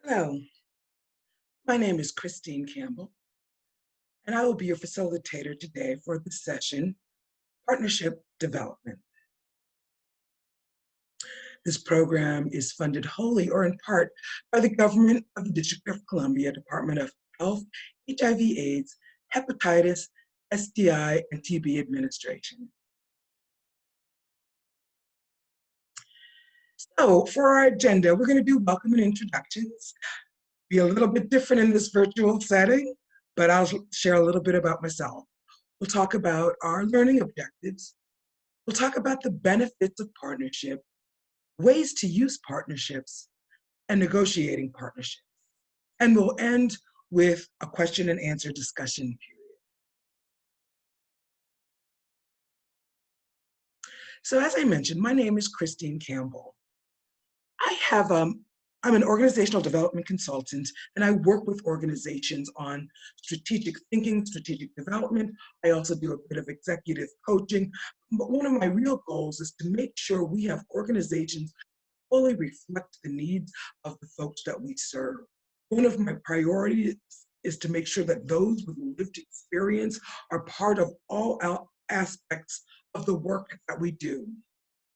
Hello, my name is Christine Campbell, and I will be your facilitator today for this session, Partnership Development. This program is funded wholly or in part by the government of the District of Columbia, Department of Health, HIV/AIDS, Hepatitis, STI, and TB Administration. So for our agenda, we're going to do welcome and introductions, be a little bit different in this virtual setting, but I'll share a little bit about myself. We'll talk about our learning objectives. We'll talk about the benefits of partnership, ways to use partnerships, and negotiating partnerships. And we'll end with a question and answer discussion period. So as I mentioned, my name is Christine Campbell. I'm an organizational development consultant, and I work with organizations on strategic thinking, strategic development. I also do a bit of executive coaching. But one of my real goals is to make sure we have organizations fully reflect the needs of the folks that we serve. One of my priorities is to make sure that those with lived experience are part of all aspects of the work that we do.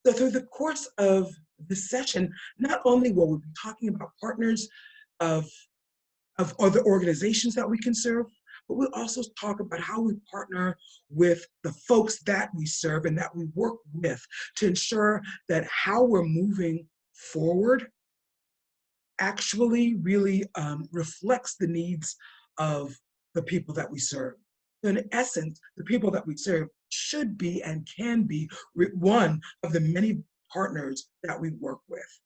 So through the course of this session, not only will we be talking about partners of other organizations that we can serve, but we'll also talk about how we partner with the folks that we serve and that we work with to ensure that how we're moving forward actually really reflects the needs of the people that we serve. In essence, the people that we serve should be and can be one of the many partners that we work with.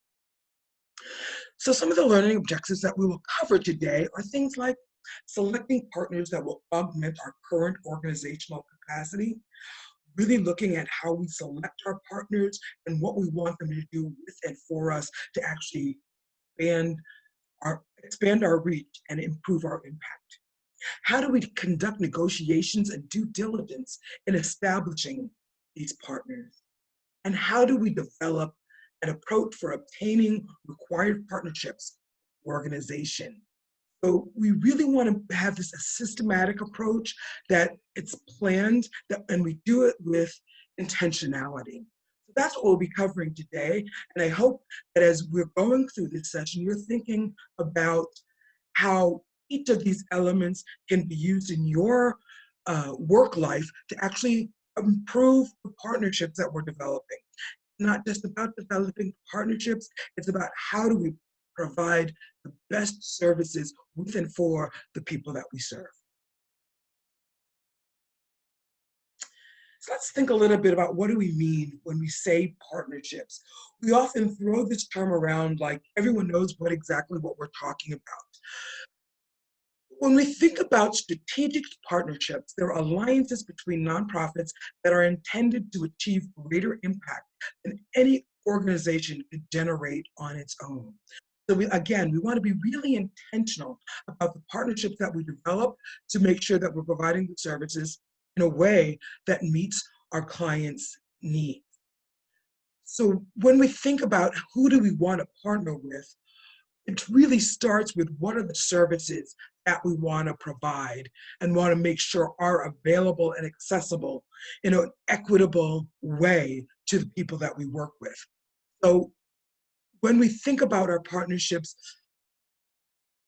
So some of the learning objectives that we will cover today are things like selecting partners that will augment our current organizational capacity, really looking at how we select our partners and what we want them to do with and for us to actually expand our reach and improve our impact. How do we conduct negotiations and due diligence in establishing these partners? And how do we develop an approach for obtaining required partnerships organization? So we really want to have this a systematic approach that it's planned and we do it with intentionality. So that's what we'll be covering today. And I hope that as we're going through this session, you're thinking about how each of these elements can be used in your work life to actually improve the partnerships that we're developing. Not just about developing partnerships, it's about how do we provide the best services with and for the people that we serve. So let's think a little bit about what do we mean when we say partnerships. We often throw this term around like everyone knows exactly what we're talking about. When we think about strategic partnerships, they're alliances between nonprofits that are intended to achieve greater impact than any organization could generate on its own. So we want to be really intentional about the partnerships that we develop to make sure that we're providing the services in a way that meets our clients' needs. So when we think about who do we want to partner with, it really starts with what are the services that we want to provide and want to make sure are available and accessible in an equitable way to the people that we work with. So when we think about our partnerships,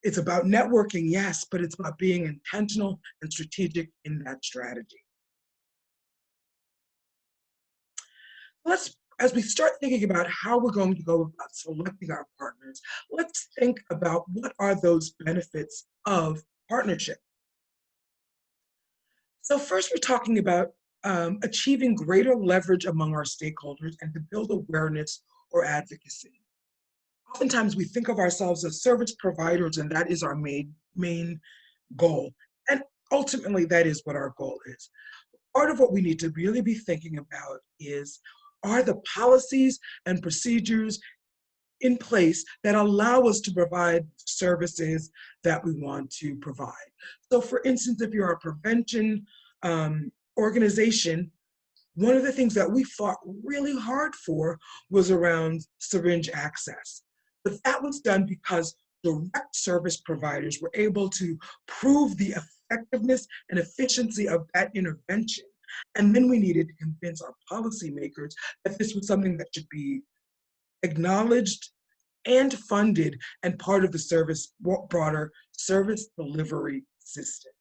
it's about networking, yes, but it's about being intentional and strategic in that strategy. As we start thinking about how we're going to go about selecting our partners, let's think about what are those benefits of partnership. So first, we're talking about achieving greater leverage among our stakeholders and to build awareness or advocacy. Oftentimes, we think of ourselves as service providers, and that is our main goal. And ultimately, that is what our goal is. Part of what we need to really be thinking about is, are the policies and procedures in place that allow us to provide services that we want to provide? So for instance, if you're a prevention organization, one of the things that we fought really hard for was around syringe access. But that was done because direct service providers were able to prove the effectiveness and efficiency of that intervention. And then we needed to convince our policymakers that this was something that should be acknowledged and funded and part of the service broader service delivery system.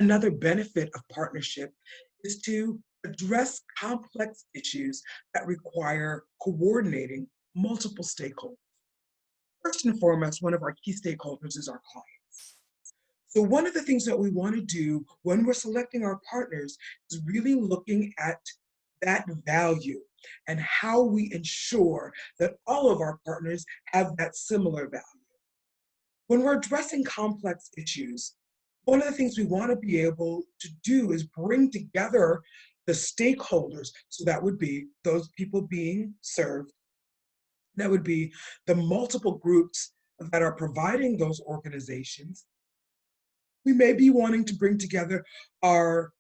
Another benefit of partnership is to address complex issues that require coordinating multiple stakeholders. First and foremost, one of our key stakeholders is our client. So one of the things that we want to do when we're selecting our partners is really looking at that value and how we ensure that all of our partners have that similar value. When we're addressing complex issues, one of the things we want to be able to do is bring together the stakeholders. So that would be those people being served, that would be the multiple groups that are providing those organizations. We may be wanting to bring together our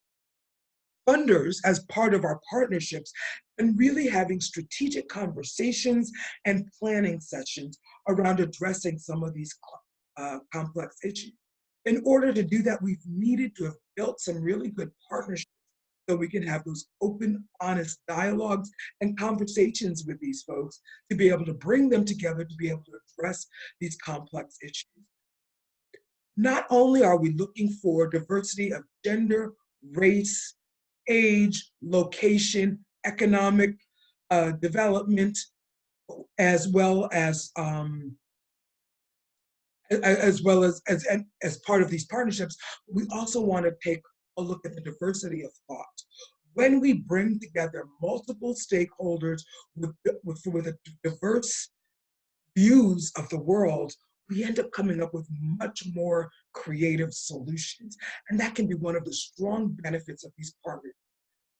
funders as part of our partnerships and really having strategic conversations and planning sessions around addressing some of these complex issues. In order to do that, we've needed to have built some really good partnerships so we can have those open, honest dialogues and conversations with these folks to be able to bring them together to be able to address these complex issues. Not only are we looking for diversity of gender, race, age, location, economic development, as well as as part of these partnerships, we also want to take a look at the diversity of thought. When we bring together multiple stakeholders with a diverse views of the world, we end up coming up with much more creative solutions. And that can be one of the strong benefits of these partners.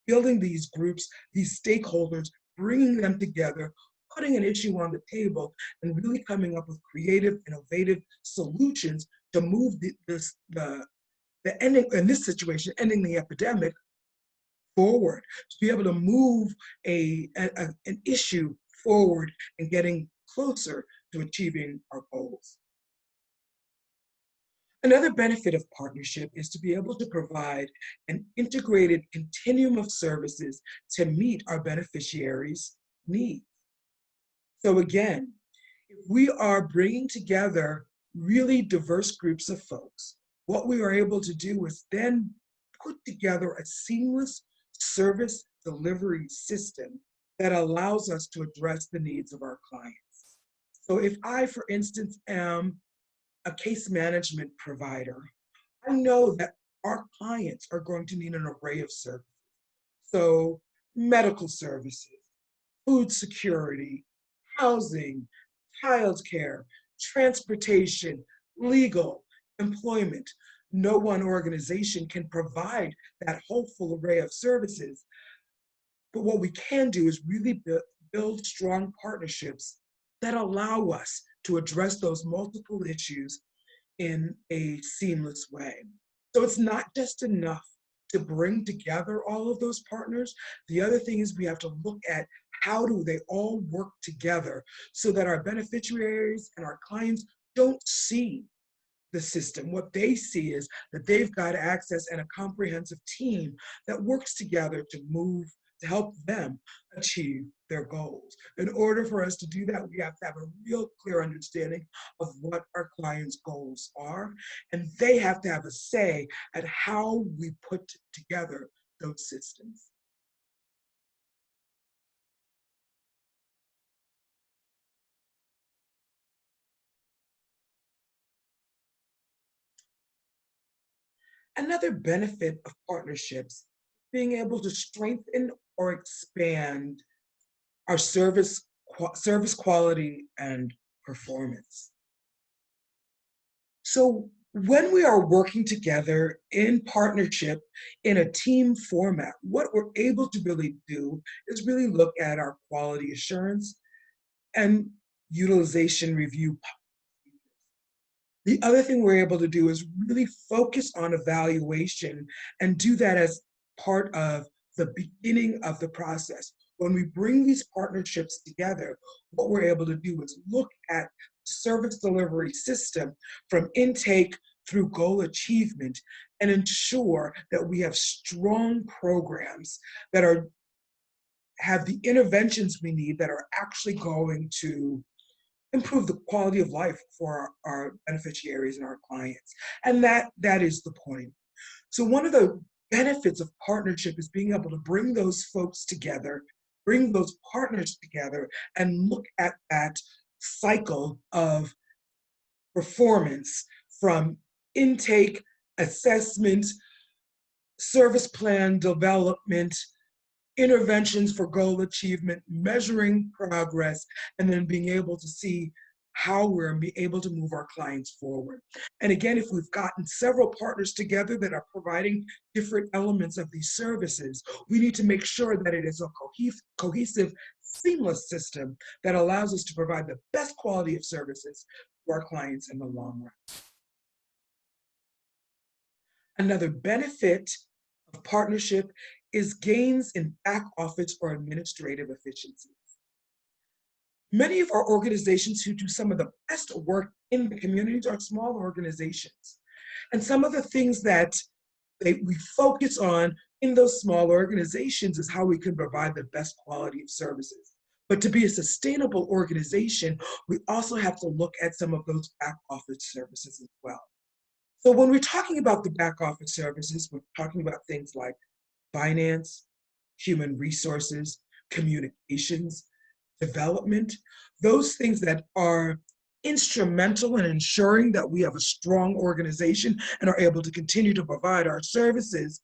Building these groups, these stakeholders, bringing them together, putting an issue on the table, and really coming up with creative, innovative solutions to move the ending, in this situation, ending the epidemic forward, to be able to move an issue forward and getting closer to achieving our goals. Another benefit of partnership is to be able to provide an integrated continuum of services to meet our beneficiaries' needs. So again, if we are bringing together really diverse groups of folks, what we are able to do is then put together a seamless service delivery system that allows us to address the needs of our clients. So if I, for instance, am a case management provider, I know that our clients are going to need an array of services. So medical services, food security, housing, childcare, transportation, legal, employment. No one organization can provide that whole full array of services. But what we can do is really build strong partnerships that allow us to address those multiple issues in a seamless way. So it's not just enough to bring together all of those partners. The other thing is we have to look at how do they all work together so that our beneficiaries and our clients don't see the system. What they see is that they've got access and a comprehensive team that works together to help them achieve their goals. In order for us to do that, we have to have a real clear understanding of what our clients' goals are, and they have to have a say at how we put together those systems. Another benefit of partnerships, being able to strengthen or expand our service quality and performance. So when we are working together in partnership in a team format, what we're able to really do is really look at our quality assurance and utilization review. The other thing we're able to do is really focus on evaluation and do that as part of the beginning of the process. When we bring these partnerships together, what we're able to do is look at service delivery system from intake through goal achievement and ensure that we have strong programs that have the interventions we need that are actually going to improve the quality of life for our beneficiaries and our clients. And that is the point. So one of the benefits of partnership is being able to bring those folks together, bring those partners together, and look at that cycle of performance from intake, assessment, service plan development, interventions for goal achievement, measuring progress, and then being able to see how we're able to move our clients forward. And again, if we've gotten several partners together that are providing different elements of these services, we need to make sure that it is a cohesive, seamless system that allows us to provide the best quality of services to our clients in the long run. Another benefit of partnership is gains in back office or administrative efficiencies. Many of our organizations who do some of the best work in the communities are small organizations. And some of the things that we focus on in those small organizations is how we can provide the best quality of services. But to be a sustainable organization, we also have to look at some of those back office services as well. So when we're talking about the back office services, we're talking about things like finance, human resources, communications, development, those things that are instrumental in ensuring that we have a strong organization and are able to continue to provide our services,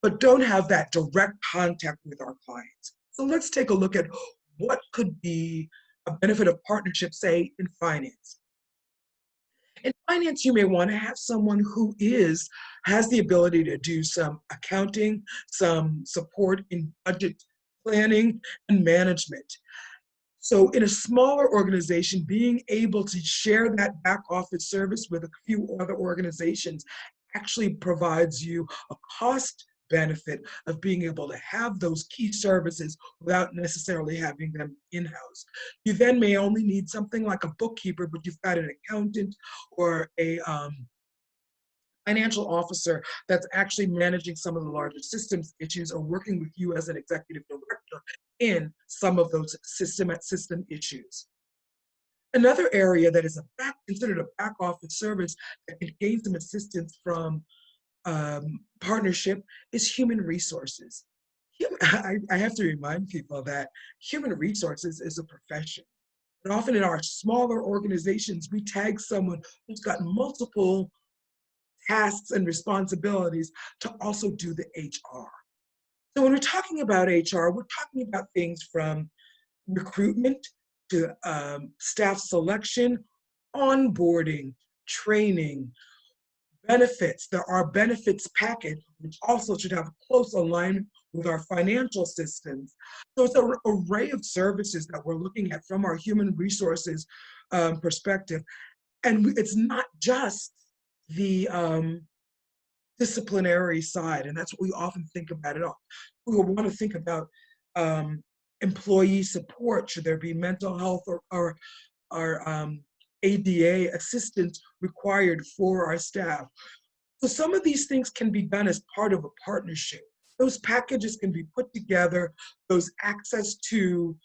but don't have that direct contact with our clients. So let's take a look at what could be a benefit of partnership, say, in finance. In finance, you may want to have someone who has the ability to do some accounting, some support in budget planning and management. So in a smaller organization, being able to share that back office service with a few other organizations actually provides you a cost benefit of being able to have those key services without necessarily having them in-house. You then may only need something like a bookkeeper, but you've got an accountant or a financial officer that's actually managing some of the larger systems issues or working with you as an executive director in some of those system issues. Another area that is considered a back office service that can gain some assistance from partnership is human resources. I have to remind people that human resources is a profession. And often in our smaller organizations, we tag someone who's got multiple tasks and responsibilities to also do the HR. So when we're talking about HR, we're talking about things from recruitment to staff selection, onboarding, training, benefits. There are benefits package, which also should have close alignment with our financial systems. So it's an array of services that we're looking at from our human resources perspective. And it's not just the disciplinary side, and that's what we often think about it all. We will want to think about employee support. Should there be mental health or ADA assistance required for our staff? So some of these things can be done as part of a partnership. Those packages can be put together, those access to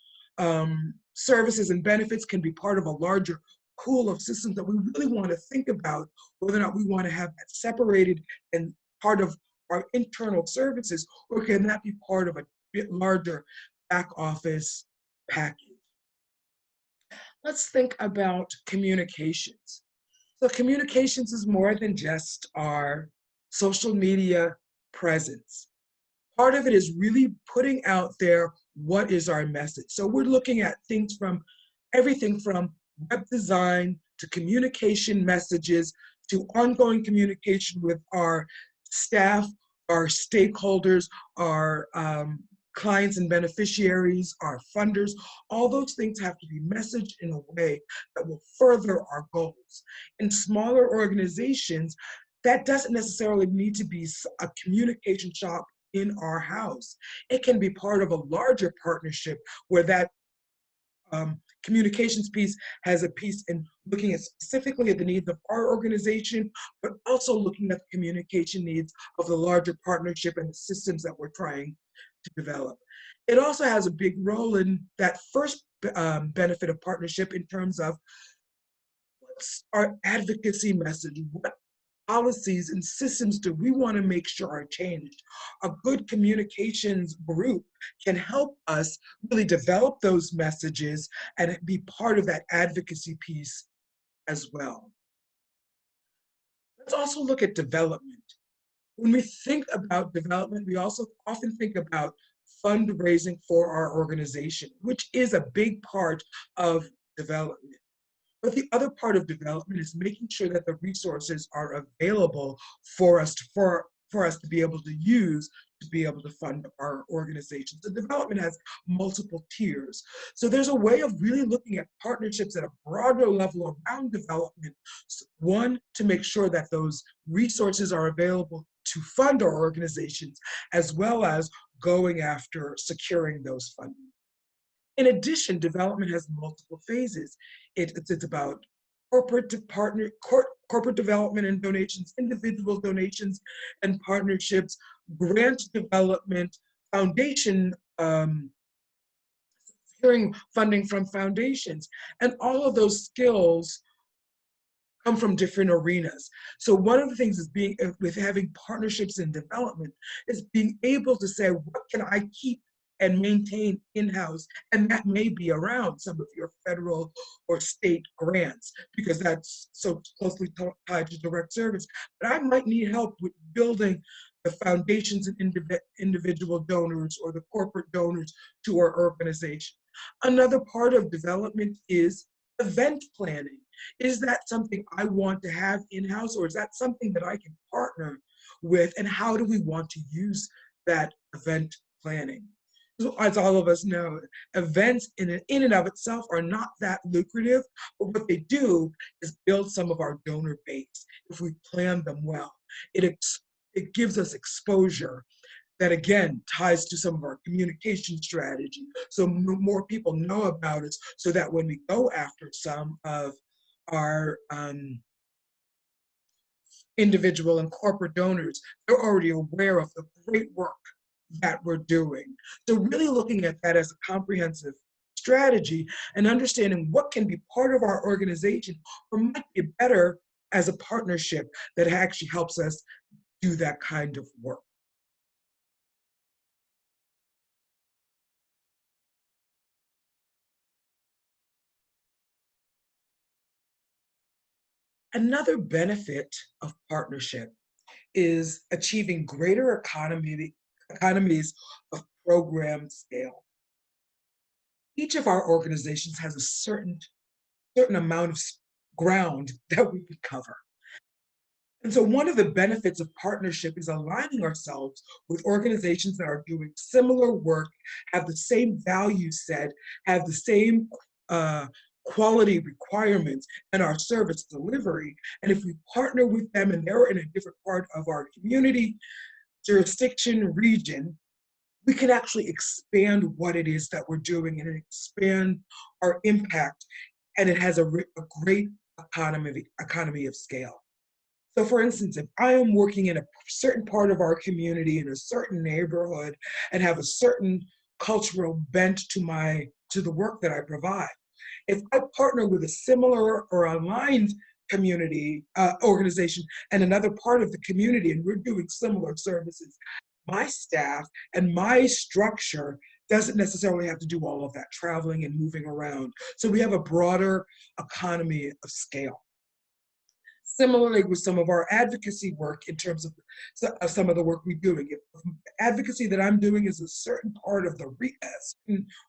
services and benefits can be part of a larger pool of systems that we really want to think about whether or not we want to have that separated and part of our internal services, or can that be part of a bit larger back office package? Let's think about communications. So communications is more than just our social media presence. Part of it is really putting out there what is our message. So we're looking at things from everything from web design to communication messages to ongoing communication with our staff, our stakeholders, our clients and beneficiaries, our funders. All those things have to be messaged in a way that will further our goals. In smaller organizations, that doesn't necessarily need to be a communication shop in our house. It can be part of a larger partnership where that communications piece has a piece in looking at specifically at the needs of our organization, but also looking at the communication needs of the larger partnership and the systems that we're trying to develop. It also has a big role in that first benefit of partnership in terms of what's our advocacy message? What policies and systems do we want to make sure are changed? A good communications group can help us really develop those messages and be part of that advocacy piece as well. Let's also look at development. When we think about development, we also often think about fundraising for our organization, which is a big part of development. But the other part of development is making sure that the resources are available for us to be able to use to be able to fund our organization. So development has multiple tiers. So there's a way of really looking at partnerships at a broader level around development. One, to make sure that those resources are available to fund our organizations, as well as going after securing those funding. In addition, development has multiple phases. It's about corporate to partner, corporate development and donations, individual donations and partnerships, grant development, foundation, securing funding from foundations, and all of those skills come from different arenas. So one of the things is being with having partnerships in development is being able to say, what can I keep and maintain in-house? And that may be around some of your federal or state grants, because that's so closely tied to direct service. But I might need help with building the foundations and individual donors or the corporate donors to our organization. Another part of development is event planning. Is that something I want to have in-house, or is that something that I can partner with? And how do we want to use that event planning? So as all of us know, events in and of itself are not that lucrative, but what they do is build some of our donor base if we plan them well. It gives us exposure that again ties to some of our communication strategy. So more people know about us so that when we go after some of our individual and corporate donors, they're already aware of the great work that we're doing. So really looking at that as a comprehensive strategy and understanding what can be part of our organization or might be better as a partnership that actually helps us do that kind of work. Another benefit of partnership is achieving greater economies of program scale. Each of our organizations has a certain amount of ground that we can cover. And so one of the benefits of partnership is aligning ourselves with organizations that are doing similar work, have the same value set, have the same quality requirements in our service delivery. And if we partner with them and they're in a different part of our community, jurisdiction, region, we can actually expand what it is that we're doing and expand our impact. And it has a great economy of scale. So for instance, if I am working in a certain part of our community in a certain neighborhood and have a certain cultural bent to the work that I provide, if I partner with a similar or aligned community organization and another part of the community and we're doing similar services, my staff and my structure doesn't necessarily have to do all of that traveling and moving around. So we have a broader economy of scale. Similarly, with some of our advocacy work in terms of some of the work we're doing. If advocacy that I'm doing is a certain part of the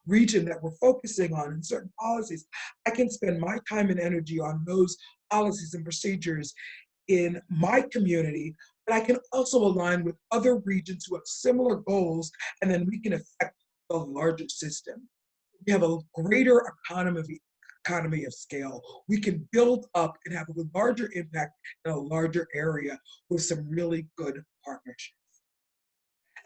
region that we're focusing on and certain policies, I can spend my time and energy on those policies and procedures in my community, but I can also align with other regions who have similar goals, and then we can affect the larger system. We have a greater economy of scale. We can build up and have a larger impact in a larger area with some really good partnerships.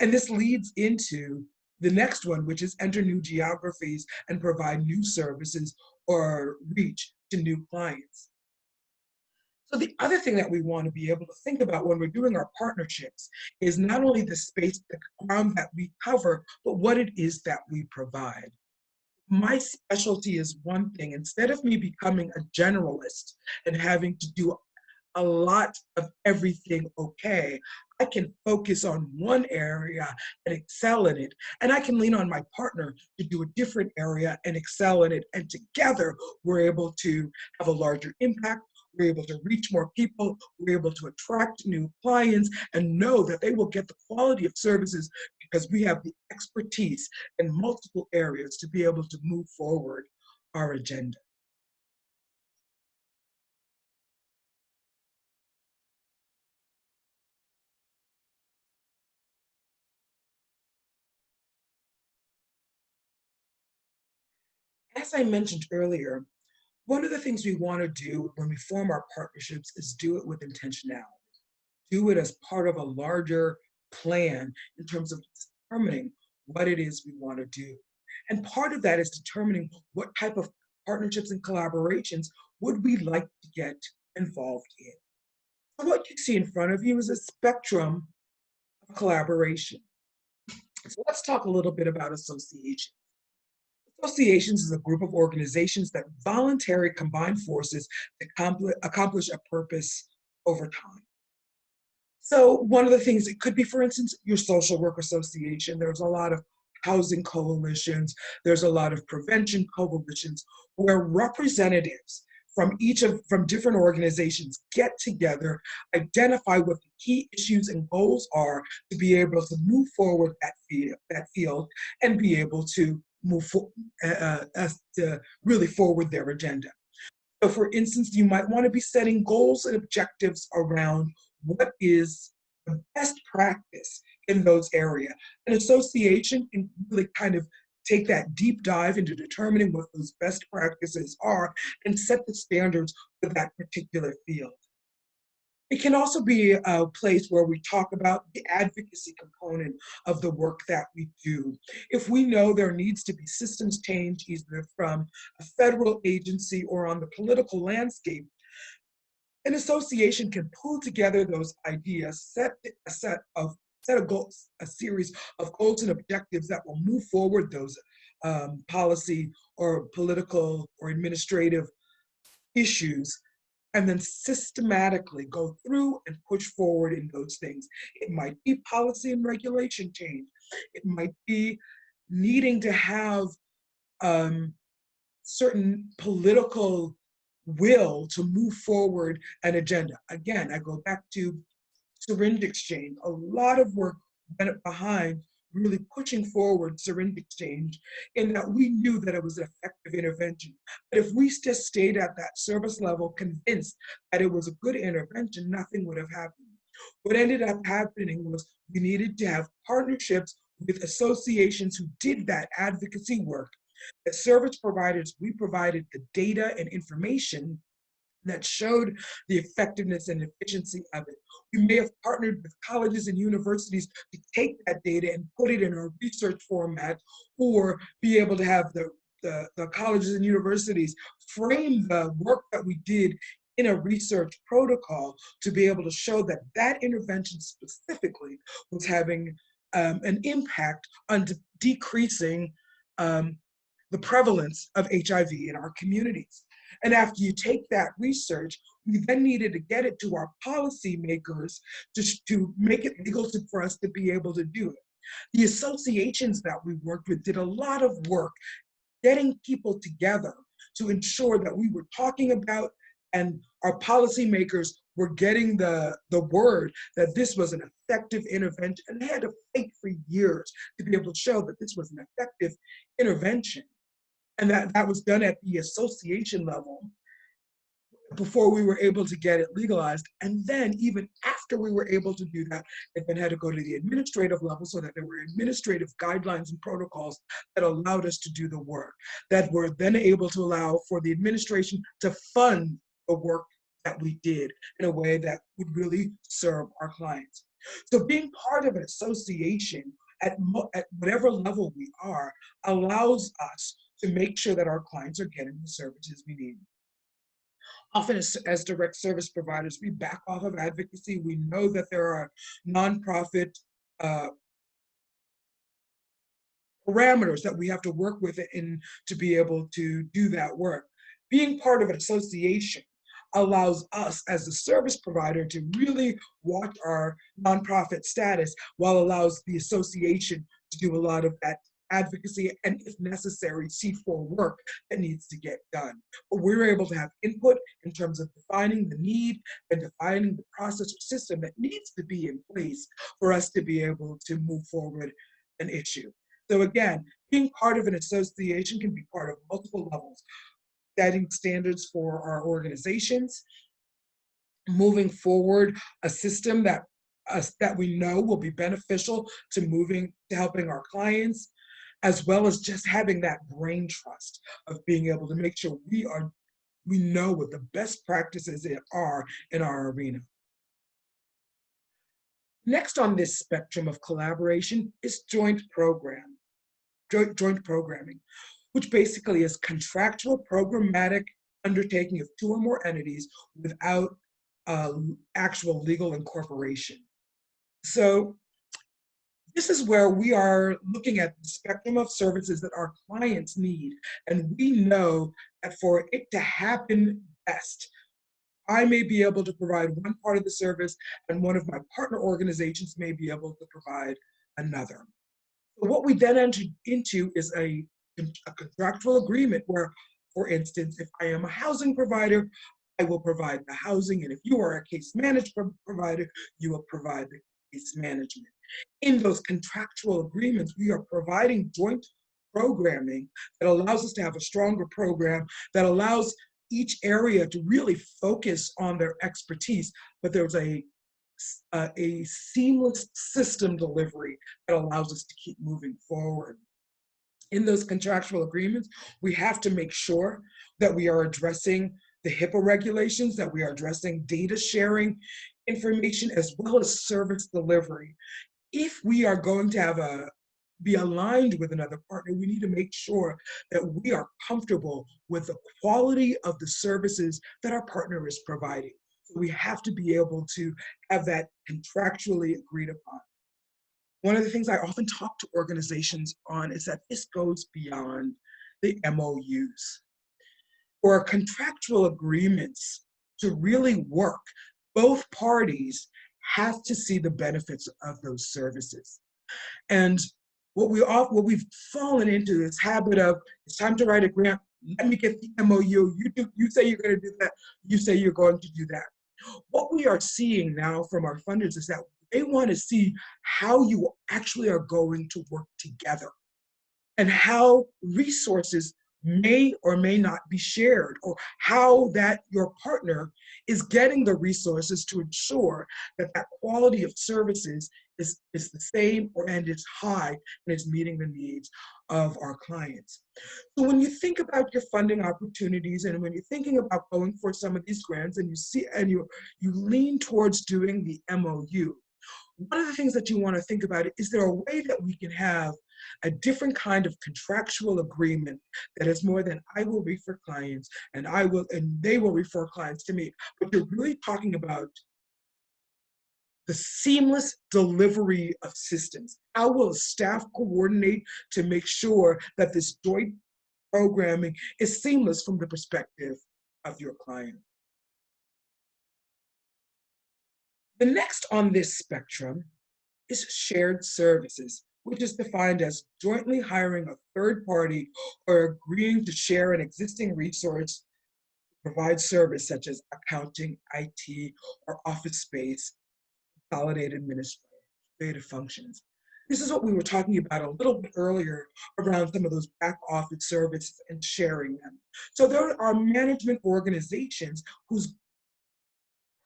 And this leads into the next one, which is enter new geographies and provide new services or reach to new clients. So the other thing that we want to be able to think about when we're doing our partnerships is not only the space, the ground that we cover, but what it is that we provide. My specialty is one thing. Instead of me becoming a generalist and having to do a lot of everything okay, I can focus on one area and excel in it. And I can lean on my partner to do a different area and excel in it. And together, we're able to have a larger impact. We're able to reach more people. We're able to attract new clients and know that they will get the quality of services because we have the expertise in multiple areas to be able to move forward our agenda. As I mentioned earlier, one of the things we want to do when we form our partnerships is do it with intentionality. Do it as part of a larger plan in terms of determining what it is we want to do. And part of that is determining what type of partnerships and collaborations would we like to get involved in. So what you see in front of you is a spectrum of collaboration. So let's talk a little bit about association. Associations is a group of organizations that voluntarily combine forces to accomplish a purpose over time. So one of the things it could be, for instance, your social work association. There's a lot of housing coalitions. There's a lot of prevention coalitions where representatives from different organizations get together, identify what the key issues and goals are to be able to move forward that field and be able to to really forward their agenda. So for instance, you might want to be setting goals and objectives around what is the best practice in those areas. An association can really kind of take that deep dive into determining what those best practices are and set the standards for that particular field. It can also be a place where we talk about the advocacy component of the work that we do. If we know there needs to be systems change, either from a federal agency or on the political landscape, an association can pull together those ideas, set of goals, a series of goals and objectives that will move forward those policy or political or administrative issues, and then systematically go through and push forward in those things. It might be policy and regulation change. It might be needing to have certain political will to move forward an agenda. Again, I go back to syringe exchange. A lot of work went behind really pushing forward syringe exchange in that we knew that it was an effective intervention. But if we just stayed at that service level convinced that it was a good intervention, nothing would have happened. What ended up happening was we needed to have partnerships with associations who did that advocacy work. As service providers, we provided the data and information that showed the effectiveness and efficiency of it. We may have partnered with colleges and universities to take that data and put it in a research format, or be able to have the colleges and universities frame the work that we did in a research protocol to be able to show that that intervention specifically was having an impact on decreasing the prevalence of HIV in our communities. And after you take that research, we then needed to get it to our policymakers to make it legal for us to be able to do it. The associations that we worked with did a lot of work getting people together to ensure that we were talking about and our policymakers were getting the word that this was an effective intervention. And they had to fight for years to be able to show that this was an effective intervention. And that was done at the association level before we were able to get it legalized. And then even after we were able to do that, it then had to go to the administrative level so that there were administrative guidelines and protocols that allowed us to do the work, that were then able to allow for the administration to fund the work that we did in a way that would really serve our clients. So being part of an association at whatever level we are allows us to make sure that our clients are getting the services we need. Often as direct service providers, we back off of advocacy. We know that there are nonprofit uh, parameters that we have to work with to be able to do that work. Being part of an association allows us as a service provider to really watch our nonprofit status, while allows the association to do a lot of that advocacy and, if necessary, C4 work that needs to get done. But we're able to have input in terms of defining the need and defining the process or system that needs to be in place for us to be able to move forward an issue. So again, being part of an association can be part of multiple levels: setting standards for our organizations, moving forward a system that we know will be beneficial to helping our clients, as well as just having that brain trust of being able to make sure we know what the best practices are in our arena. Next on this spectrum of collaboration is joint programming, which basically is contractual programmatic undertaking of two or more entities without actual legal incorporation. So this is where we are looking at the spectrum of services that our clients need. And we know that for it to happen best, I may be able to provide one part of the service, and one of my partner organizations may be able to provide another. So what we then enter into is a contractual agreement where, for instance, if I am a housing provider, I will provide the housing, and if you are a case management provider, you will provide the case management. In those contractual agreements, we are providing joint programming that allows us to have a stronger program, that allows each area to really focus on their expertise, but there's a seamless system delivery that allows us to keep moving forward. In those contractual agreements, we have to make sure that we are addressing the HIPAA regulations, that we are addressing data sharing information, as well as service delivery. If we are going to be aligned with another partner, we need to make sure that we are comfortable with the quality of the services that our partner is providing. So we have to be able to have that contractually agreed upon. One of the things I often talk to organizations on is that this goes beyond the MOUs. For contractual agreements to really work, both parties have to see the benefits of those services. And what we've fallen into this habit of, it's time to write a grant, let me get the MOU, you say you're going to do that, you say you're going to do that. What we are seeing now from our funders is that they want to see how you actually are going to work together, and how resources may or may not be shared, or how that your partner is getting the resources to ensure that that quality of services is the same and is high and is meeting the needs of our clients. So when you think about your funding opportunities, and when you're thinking about going for some of these grants, and you lean towards doing the MOU, one of the things that you want to think about is there a way that we can have a different kind of contractual agreement that is more than I will refer clients and they will refer clients to me, but you're really talking about the seamless delivery of systems. How will staff coordinate to make sure that this joint programming is seamless from the perspective of your client? The next on this spectrum is shared services, which is defined as jointly hiring a third party or agreeing to share an existing resource to provide service such as accounting, IT, or office space, consolidated administrative functions. This is what we were talking about a little bit earlier around some of those back office services and sharing them. So there are management organizations whose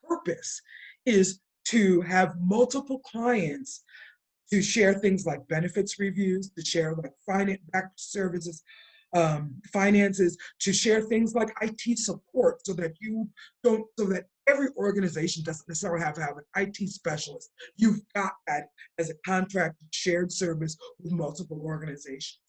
purpose is to have multiple clients, to share things like benefits reviews, to share like finance back services, finances to share things like IT support so that so that every organization doesn't necessarily have to have an IT specialist. You've got that as a contracted shared service with multiple organizations.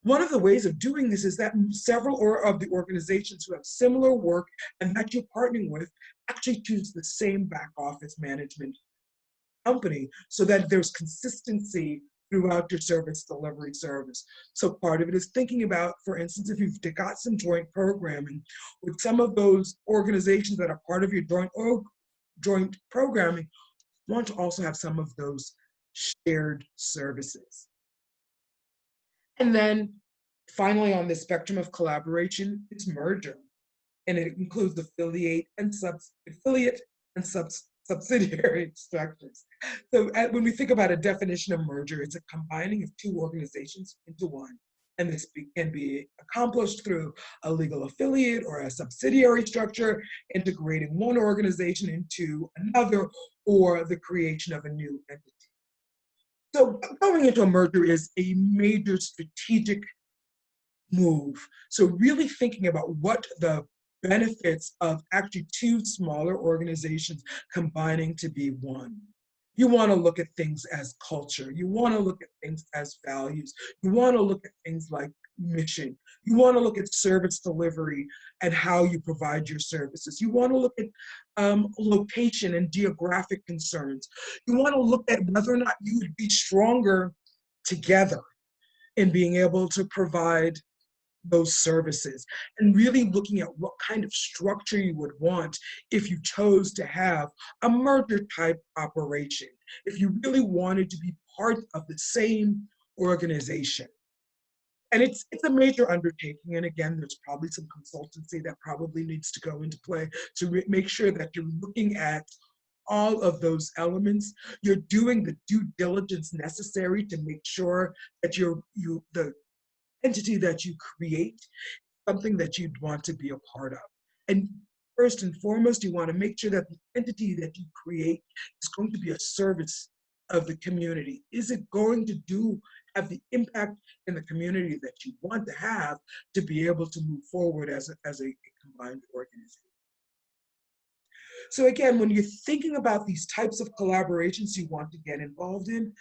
One of the ways of doing this is that several of the organizations who have similar work and that you're partnering with actually choose the same back office management company so that there's consistency throughout your service delivery service. So part of it is thinking about, for instance, if you've got some joint programming with some of those organizations that are part of your joint programming, want to also have some of those shared services. And then finally on the spectrum of collaboration is merger. And it includes affiliate and subsidiary structures. So when we think about a definition of merger, it's a combining of two organizations into one. And this can be accomplished through a legal affiliate or a subsidiary structure, integrating one organization into another, or the creation of a new entity. So going into a merger is a major strategic move. So really thinking about what the benefits of actually two smaller organizations combining to be one. You want to look at things as culture. You want to look at things as values. You want to look at things like mission. You want to look at service delivery and how you provide your services. You want to look at location and geographic concerns. You want to look at whether or not you would be stronger together in being able to provide those services, and really looking at what kind of structure you would want if you chose to have a merger type operation, if you really wanted to be part of the same organization. And it's a major undertaking. And again, there's probably some consultancy that probably needs to go into play to make sure that you're looking at all of those elements. You're doing the due diligence necessary to make sure that the entity that you create, something that you'd want to be a part of. And first and foremost, you want to make sure that the entity that you create is going to be a service of the community. Is it going to have the impact in the community that you want to have to be able to move forward as a combined organization? So again, when you're thinking about these types of collaborations you want to get involved in,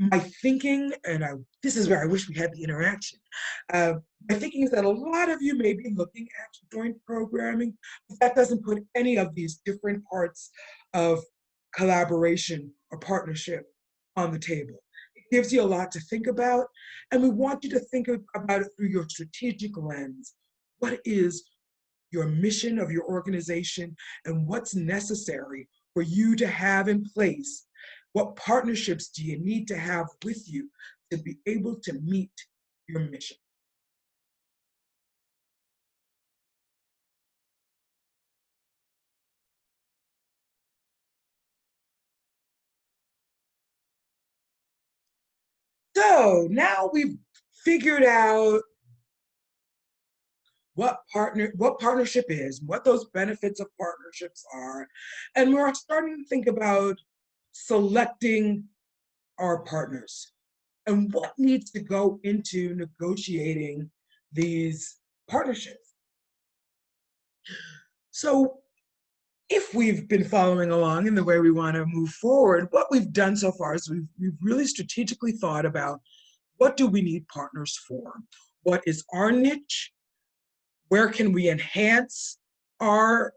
my thinking, and this is where I wish we had the interaction. My thinking is that a lot of you may be looking at joint programming, but that doesn't put any of these different parts of collaboration or partnership on the table. It gives you a lot to think about, and we want you to think about it through your strategic lens. What is your mission of your organization, and what's necessary for you to have in place? What partnerships do you need to have with you to be able to meet your mission? So now we've figured out what partnership is, what those benefits of partnerships are, and we're starting to think about selecting our partners and what needs to go into negotiating these partnerships. So if we've been following along in the way we want to move forward, what we've done so far is we've really strategically thought about, what do we need partners for? What is our niche? Where can we enhance our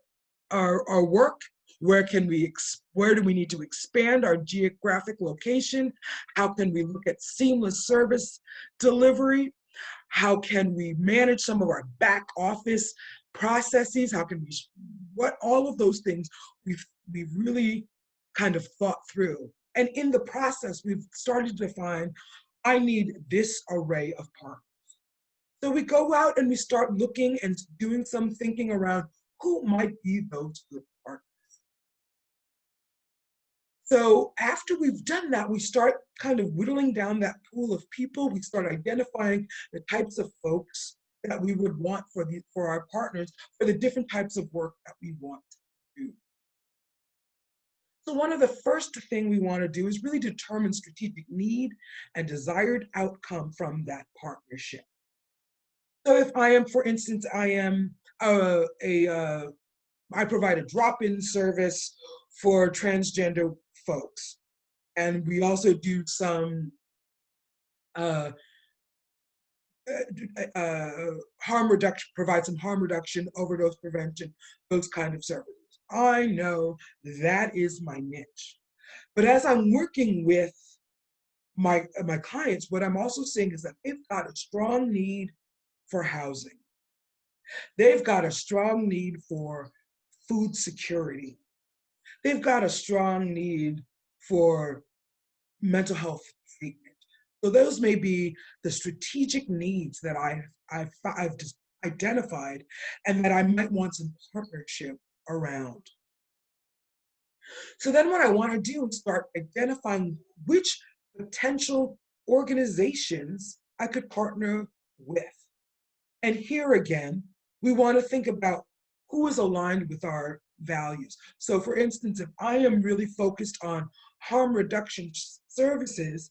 work? Where do we need to expand our geographic location? How can we look at seamless service delivery? How can we manage some of our back office processes? How can we, all of those things we've really kind of thought through. And in the process, we've started to find, I need this array of partners. So we go out and we start looking and doing some thinking around who might be those good partners. So after we've done that, we start kind of whittling down that pool of people. We start identifying the types of folks that we would want for our partners, for the different types of work that we want to do. So one of the first thing we want to do is really determine strategic need and desired outcome from that partnership. So if I am, for instance, I provide a drop-in service for transgender folks, and we also do some uh, harm reduction, provide some harm reduction, overdose prevention, those kind of services. I know that is my niche. But as I'm working with my clients, what I'm also seeing is that they've got a strong need for housing. They've got a strong need for food security. They've got a strong need for mental health treatment. So those may be the strategic needs that I've just identified and that I might want some partnership around. So then what I want to do is start identifying which potential organizations I could partner with. And here again, we want to think about who is aligned with our values. So for instance, if I am really focused on harm reduction services,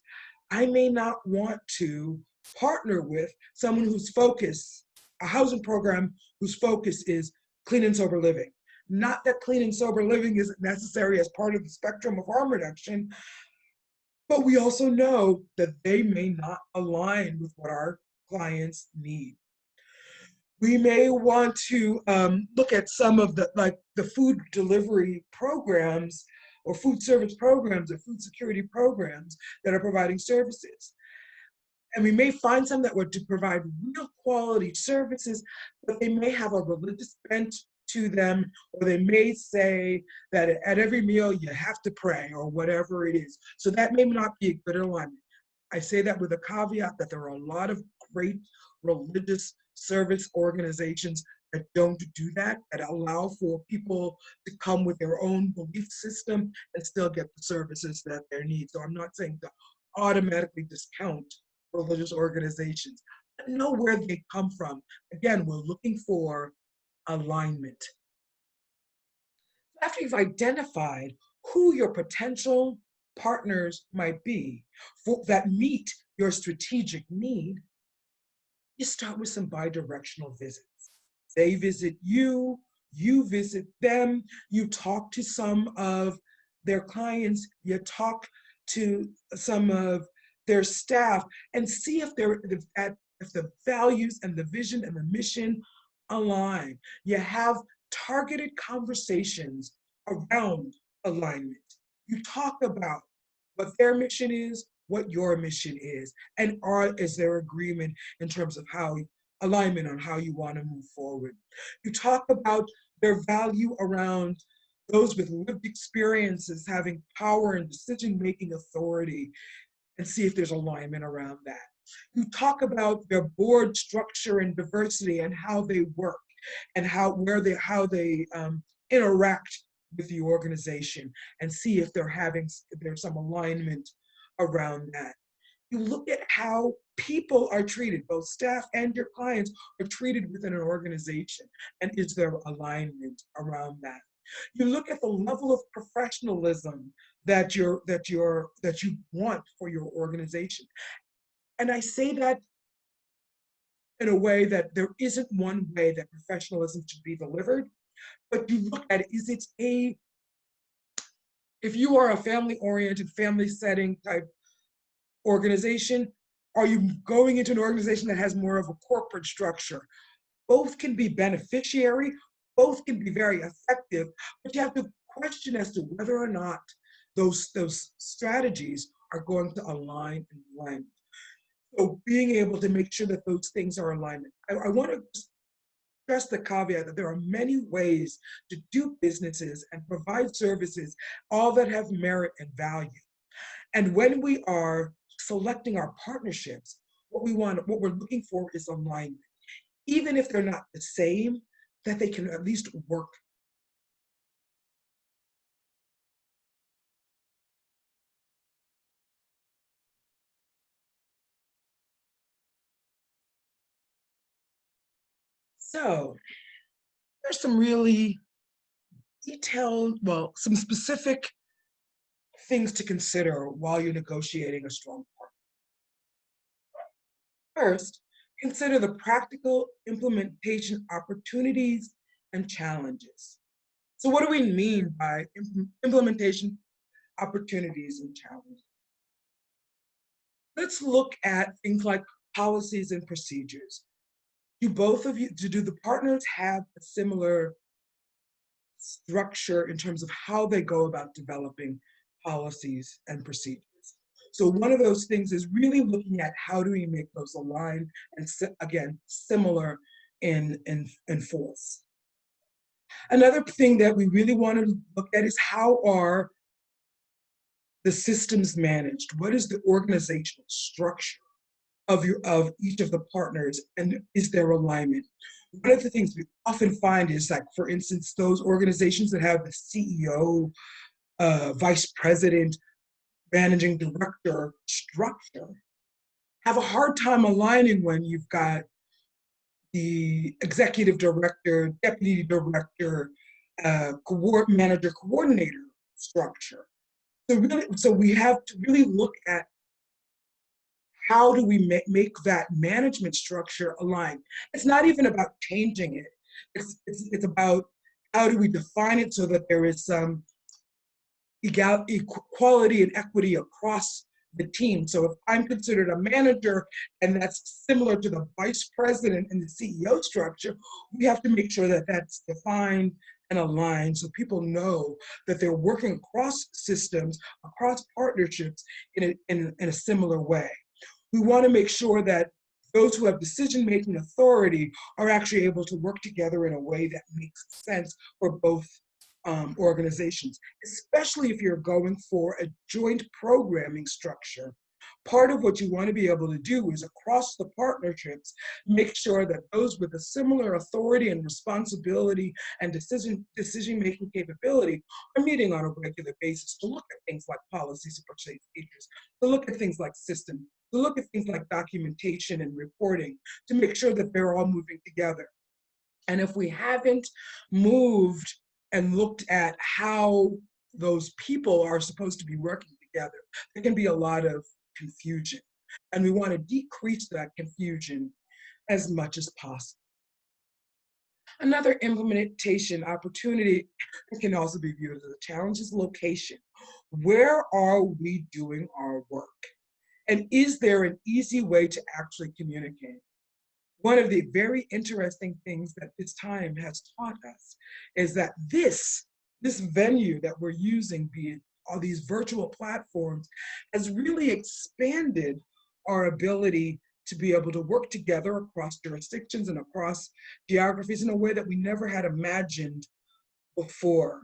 I may not want to partner with someone whose focus, a housing program whose focus is clean and sober living. Not that clean and sober living isn't necessary as part of the spectrum of harm reduction, but we also know that they may not align with what our clients need. We may want to look at some of the food delivery programs or food service programs or food security programs that are providing services. And we may find some that would to provide real quality services, but they may have a religious bent to them, or they may say that at every meal you have to pray or whatever it is. So that may not be a good alignment. I say that with a caveat that there are a lot of great religious service organizations that don't do that, that allow for people to come with their own belief system and still get the services that they need. So I'm not saying to automatically discount religious organizations, but know where they come from. Again, we're looking for alignment. After you've identified who your potential partners might be that meet your strategic need, you start with some bi-directional visits. They visit you, you visit them, you talk to some of their clients, you talk to some of their staff, and see if the values and the vision and the mission align. You have targeted conversations around alignment. You talk about what their mission is, what your mission is, and is there agreement in terms of how alignment on how you want to move forward. You talk about their value around those with lived experiences having power and decision-making authority, and see if there's alignment around that. You talk about their board structure and diversity and how they work and how they interact with the organization, and see if there's some alignment around that. You look at how people are treated, both staff and your clients are treated within an organization, and is there alignment around that? You look at the level of professionalism that you want for your organization. And I say that in a way that there isn't one way that professionalism should be delivered, but you look at it, if you are a family-oriented, family setting type organization, are you going into an organization that has more of a corporate structure? Both can be beneficiary, both can be very effective, but you have to question as to whether or not those strategies are going to align and blend. So being able to make sure that those things are aligned. I want to stress the caveat that there are many ways to do businesses and provide services, all that have merit and value. And when we are selecting our partnerships, what we're looking for is alignment. Even if they're not the same, that they can at least work. So there's some really detailed, well, some specific things to consider while you're negotiating a strong partner. First, Consider the practical implementation opportunities and challenges. So what do we mean by implementation opportunities and challenges? Let's look at things like policies and procedures. Do the partners have a similar structure in terms of how they go about developing policies and procedures? So one of those things is really looking at how do we make those aligned and again, similar in force. Another thing that we really want to look at is how are the systems managed? What is the organizational structure of each of the partners, and is there alignment? One of the things we often find is, like, for instance, those organizations that have the CEO, vice president, managing director structure have a hard time aligning when you've got the executive director, deputy director, manager coordinator structure. So we have to really look at how do we make that management structure align. It's not even about changing it. It's about how do we define it so that there is some equality and equity across the team. So if I'm considered a manager and that's similar to the vice president and the CEO structure, we have to make sure that that's defined and aligned so people know that they're working across systems, across partnerships in a similar way. We want to make sure that those who have decision-making authority are actually able to work together in a way that makes sense for both organizations, especially if you're going for a joint programming structure. Part of what you want to be able to do is across the partnerships, make sure that those with a similar authority and responsibility and decision-making capability are meeting on a regular basis to look at things like policies and procedures, to look at things like systems, to look at things like documentation and reporting, to make sure that they're all moving together. And if we haven't moved and looked at how those people are supposed to be working together, there can be a lot of confusion. And we want to decrease that confusion as much as possible. Another implementation opportunity can also be viewed as a challenge is location. Where are we doing our work? And is there an easy way to actually communicate? One of the very interesting things that this time has taught us is that this venue that we're using, be it all these virtual platforms, has really expanded our ability to be able to work together across jurisdictions and across geographies in a way that we never had imagined before.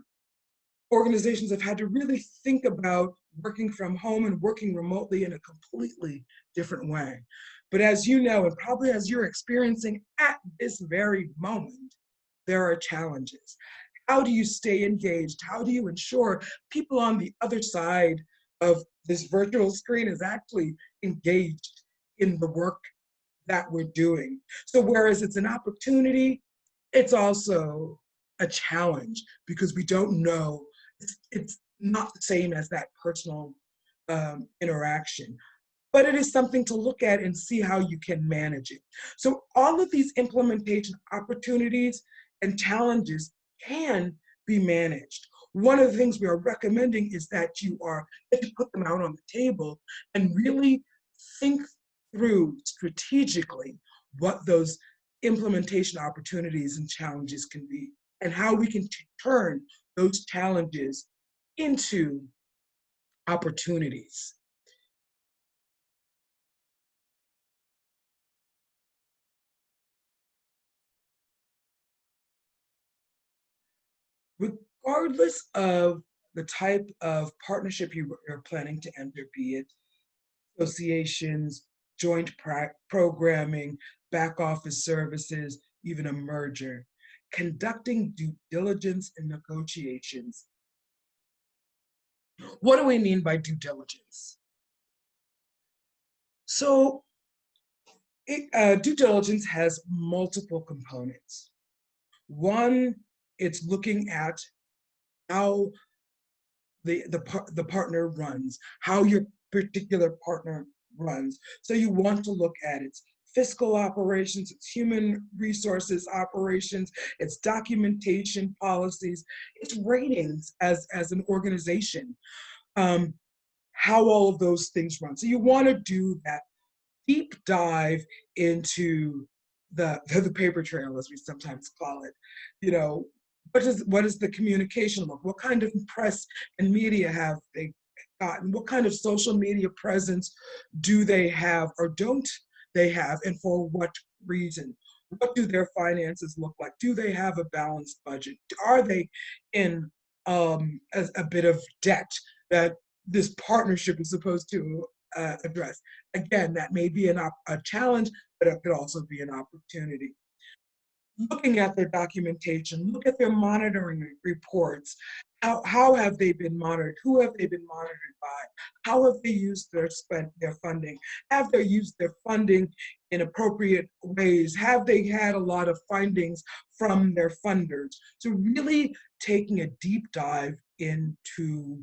Organizations have had to really think about working from home and working remotely in a completely different way. But as you know, and probably as you're experiencing at this very moment, there are challenges. How do you stay engaged? How do you ensure people on the other side of this virtual screen is actually engaged in the work that we're doing? So whereas it's an opportunity, it's also a challenge because we don't know. It's not the same as that personal interaction, but it is something to look at and see how you can manage it. So all of these implementation opportunities and challenges can be managed. One of the things we are recommending is that you put them out on the table and really think through strategically what those implementation opportunities and challenges can be, and how we can turn those challenges into opportunities. Regardless of the type of partnership you're planning to enter, be it associations, joint programming, back office services, even a merger, conducting due diligence and negotiations. What do we mean by due diligence? So due diligence has multiple components. One, it's looking at how the partner runs, how your particular partner runs. So you want to look at its fiscal operations, it's human resources operations, it's documentation policies, it's ratings as an organization, um, how all of those things run. So you want to do that deep dive into the paper trail, as we sometimes call it. You know, what is the communication look? What kind of press and media have they gotten? What kind of social media presence do they have or don't they have, and for what reason? What do their finances look like? Do they have a balanced budget? Are they in a bit of debt that this partnership is supposed to address? Again, that may be a challenge, but it could also be an opportunity. Looking at their documentation, look at their monitoring reports. How have they been monitored? Who have they been monitored by? How have they used their funding? Have they used their funding in appropriate ways? Have they had a lot of findings from their funders? So really taking a deep dive into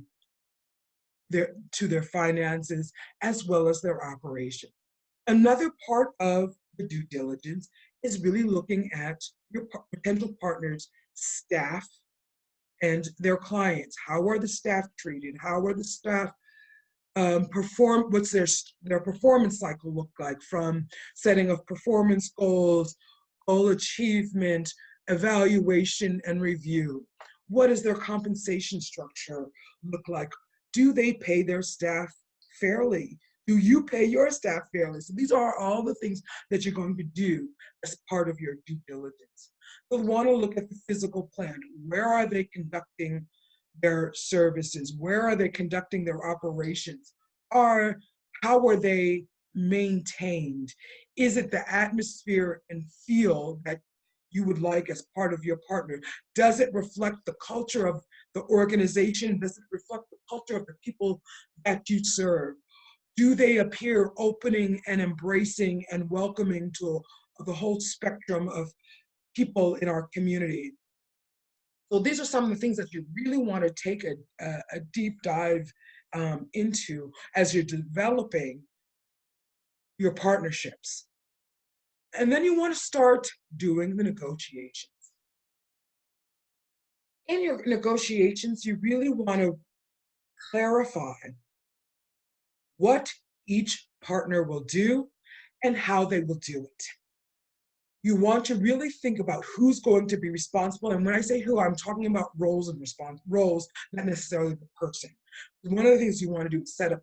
their finances as well as their operation. Another part of the due diligence is really looking at your potential partners' staff and their clients. How are the staff treated? How are the staff perform? What's their performance cycle look like, from setting of performance goals, goal achievement, evaluation, and review? What does their compensation structure look like? Do they pay their staff fairly? Do you pay your staff fairly? So these are all the things that you're going to do as part of your due diligence. You'll want to look at the physical plan. Where are they conducting their services? Where are they conducting their operations? How are they maintained? Is it the atmosphere and feel that you would like as part of your partner? Does it reflect the culture of the organization? Does it reflect the culture of the people that you serve? Do they appear opening and embracing and welcoming to the whole spectrum of people in our community? So these are some of the things that you really want to take a deep dive into as you're developing your partnerships. And then you want to start doing the negotiations. In your negotiations, you really want to clarify what each partner will do and how they will do it. You want to really think about who's going to be responsible. And when I say who, I'm talking about roles and roles, not necessarily the person. One of the things you want to do is set up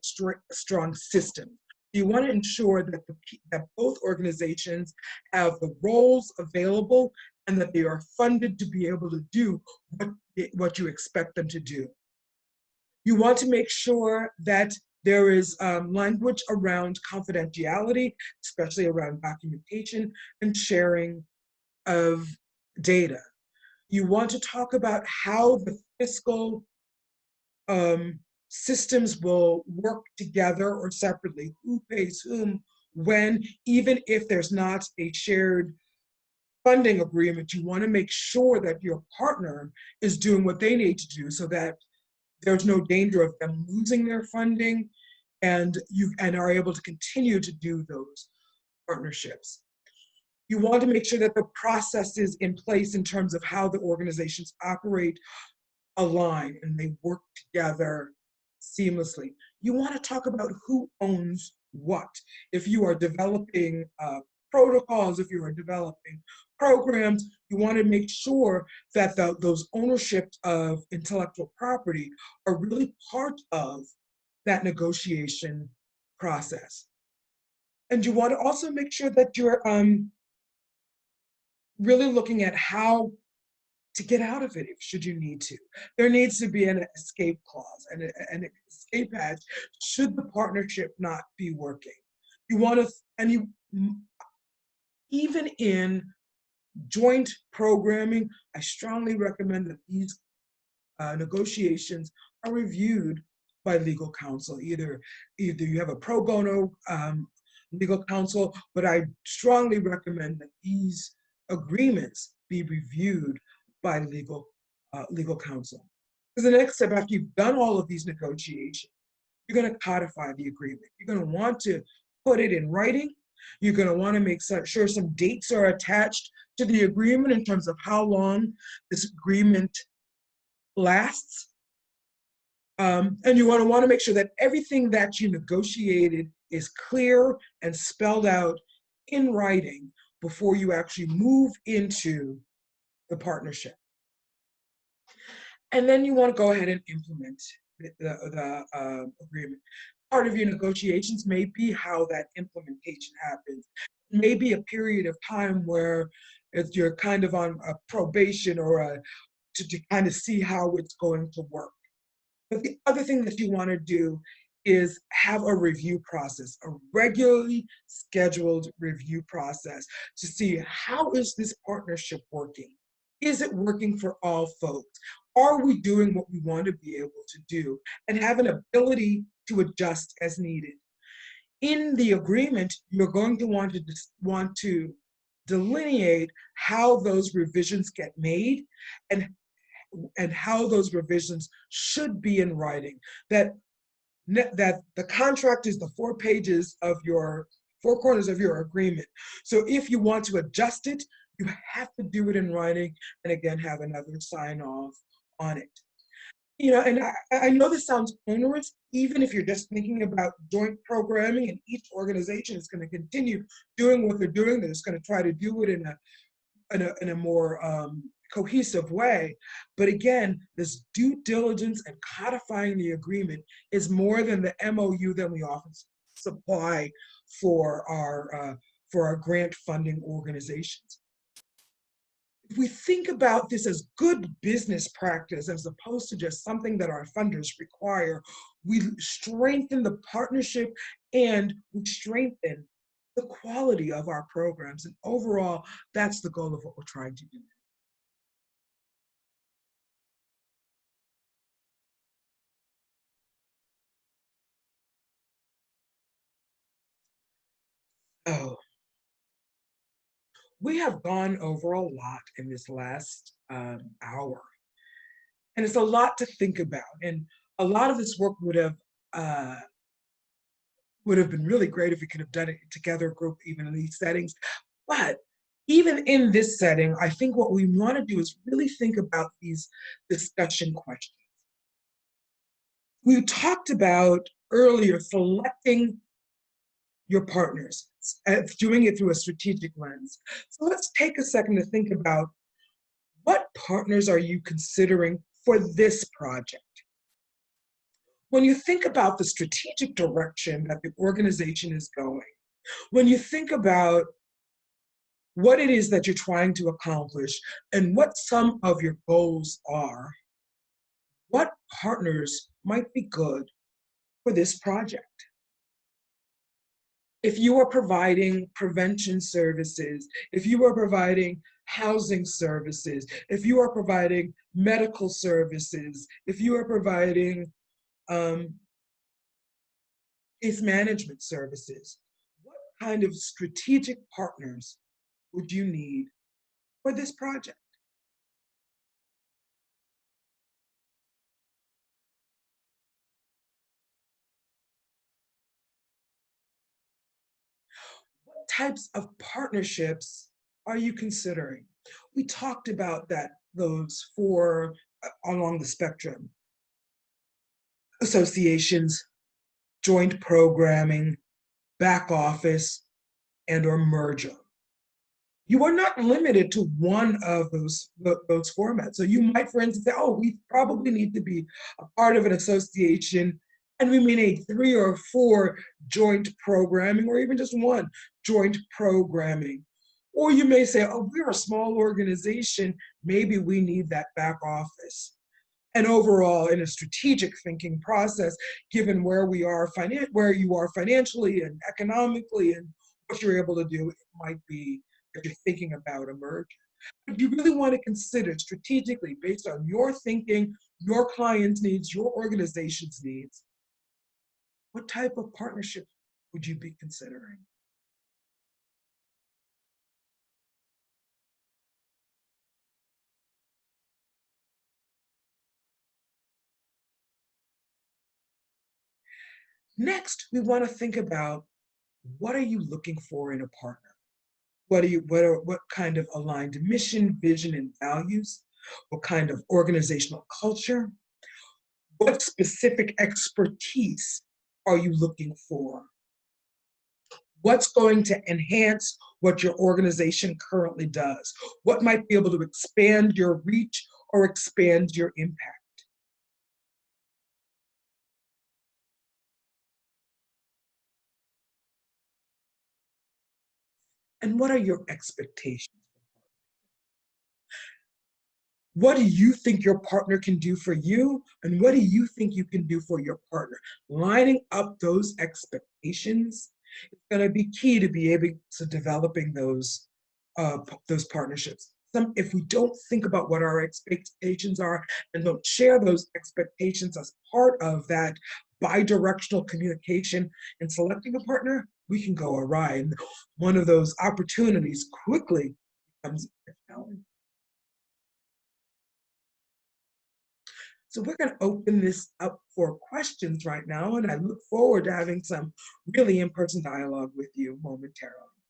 strong systems. You want to ensure that both organizations have the roles available and that they are funded to be able to do what you expect them to do. You want to make sure that there is language around confidentiality, especially around documentation and sharing of data. You want to talk about how the fiscal systems will work together or separately, who pays whom, when, even if there's not a shared funding agreement. You want to make sure that your partner is doing what they need to do so that there's no danger of them losing their funding, and are able to continue to do those partnerships. You want to make sure that the processes in place in terms of how the organizations operate align and they work together seamlessly. You want to talk about who owns what. If you are developing protocols, if you are developing programs, you want to make sure that those ownership of intellectual property are really part of that negotiation process. And you want to also make sure that you're really looking at how to get out of it should you need to. There needs to be an escape clause and an escape hatch should the partnership not be working. You want to, and you, even in joint programming, I strongly recommend that these negotiations are reviewed by legal counsel. Either you have a pro bono legal counsel, but I strongly recommend that these agreements be reviewed by legal counsel. Because the next step, after you've done all of these negotiations, you're going to codify the agreement. You're going to want to put it in writing You're going to want to make sure some dates are attached to the agreement in terms of how long this agreement lasts. And you want to make sure that everything that you negotiated is clear and spelled out in writing before you actually move into the partnership. And then you want to go ahead and implement the agreement. Part of your negotiations may be how that implementation happens. Maybe a period of time where if you're kind of on a probation or to kind of see how it's going to work. But the other thing that you want to do is have a review process, a regularly scheduled review process to see how is this partnership working? Is it working for all folks? Are we doing what we want to be able to do? And have an ability to adjust as needed. In the agreement, you're going to want to delineate how those revisions get made and how those revisions should be in writing. That the contract is the 4 pages of your 4 corners of your agreement. So if you want to adjust it, you have to do it in writing and again have another sign off on it. And I know this sounds onerous, even if you're just thinking about joint programming and each organization is going to continue doing what they're doing. They're just going to try to do it in a more cohesive way. But again, this due diligence and codifying the agreement is more than the MOU that we often supply for our grant funding organizations. If we think about this as good business practice as opposed to just something that our funders require, we strengthen the partnership and we strengthen the quality of our programs. And overall, that's the goal of what we're trying to do. Oh, we have gone over a lot in this last hour, and it's a lot to think about. And a lot of this work uh, would have been really great if we could have done it together, group, even in these settings. But even in this setting, I think what we want to do is really think about these discussion questions. We talked about earlier selecting your partners, doing it through a strategic lens. So let's take a second to think about what partners are you considering for this project? When you think about the strategic direction that the organization is going, when you think about what it is that you're trying to accomplish and what some of your goals are, what partners might be good for this project? If you are providing prevention services, if you are providing housing services, if you are providing medical services, if you are providing um, case management services, what kind of strategic partners would you need for this project? What types of partnerships are you considering? We talked about those four along the spectrum: associations, joint programming, back office, and or merger. You are not limited to one of those formats. So you might, for instance, say, oh, we probably need to be a part of an association, and we may need 3 or 4 joint programming, or even just one joint programming. Or you may say, oh, we're a small organization, maybe we need that back office. And overall, in a strategic thinking process, given where you are financially and economically and what you're able to do, it might be that you're thinking about a merger. But you really want to consider strategically, based on your thinking, your client's needs, your organization's needs, what type of partnership would you be considering? Next, we want to think about What are you looking for in a partner? What kind of aligned mission, vision, and values? What kind of organizational culture? What specific expertise are you looking for? What's going to enhance what your organization currently does? What might be able to expand your reach or expand your impact? And what are your expectations? What do you think your partner can do for you? And what do you think you can do for your partner? Lining up those expectations is going to be key to be able to developing those partnerships. If we don't think about what our expectations are and don't share those expectations as part of that bi-directional communication in selecting a partner, we can go awry. And one of those opportunities quickly becomes a challenge. So we're going to open this up for questions right now, and I look forward to having some really in-person dialogue with you momentarily.